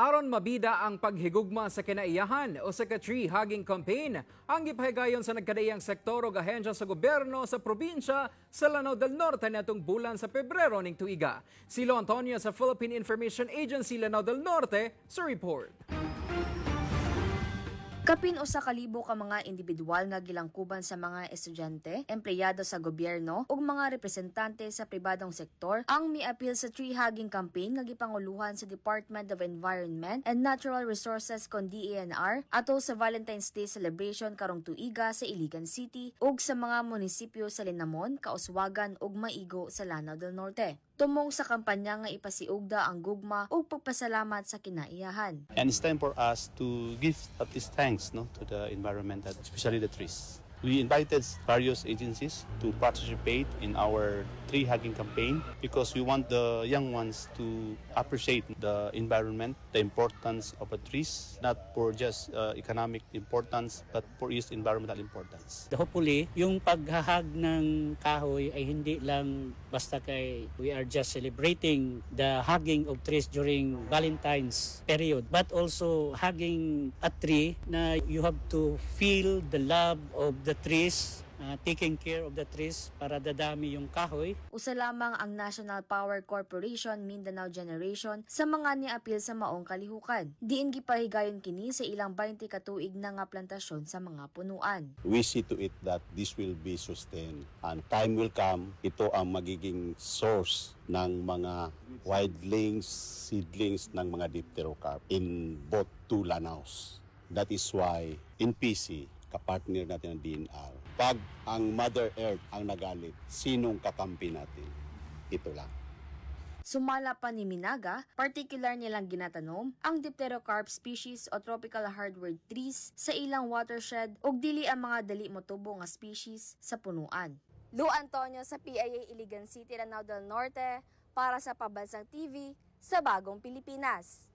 Aron mabida ang paghigugma sa kinaiyahan o sa ka-tree hugging campaign, ang gipahigayon sa nagkadaiyang sektor o ahensya sa gobyerno sa probinsya sa Lanao del Norte natong bulan sa Pebrero ning tuiga. Silo Antonio sa Philippine Information Agency Lanao del Norte sa report. Kapin usa ka libo ka mga individual nga gilangkuban sa mga estudyante, empleyado sa gobyerno ug mga representante sa pribadong sektor ang miapil sa tree hugging campaign nga gipanguluhan sa Department of Environment and Natural Resources kon DENR ato sa Valentine's Day celebration karong tuiga sa Iligan City ug sa mga munisipyo sa Linamon, Kauswagan ug Maigo sa Lanao del Norte. Tumong sa kampanya nga ipasiugda ang gugma ug pagpasalamat sa kinaiyahan. And it's time for us to give at least thanks to the environment, especially the trees. We invited various agencies to participate in our tree hugging campaign because we want the young ones to appreciate the environment, the importance of the trees, not for just economic importance but for its environmental importance. Hopefully, yung paghahag ng kahoy ay hindi lang basta kay we are just celebrating the hugging of trees during Valentine's period, but also hugging a tree na you have to feel the love of the trees, taking care of the trees para dadami yung kahoy. Usa lamang ang National Power Corporation Mindanao Generation sa mga niapil sa maong kalihukan. Diin gipahigayon kini sa ilang 20 ka tuig na nga plantasyon sa mga punuan. We see to it that this will be sustained and time will come, ito ang magiging source ng mga wildlings, seedlings ng mga dipterocarp in both two Lanaos. That is why in PC, kapartner natin ang DNR. Pag ang Mother Earth ang nagalit, sinong kakampi natin? Ito lang. Sumala pa ni Minaga, particular nilang ginatanom ang dipterocarp species o tropical hardwood trees sa ilang watershed ug dili ang mga dali motubo nga species sa punuan. Lu Antonio sa PIA Iligan City, Lanao del Norte para sa Pambansang TV sa Bagong Pilipinas.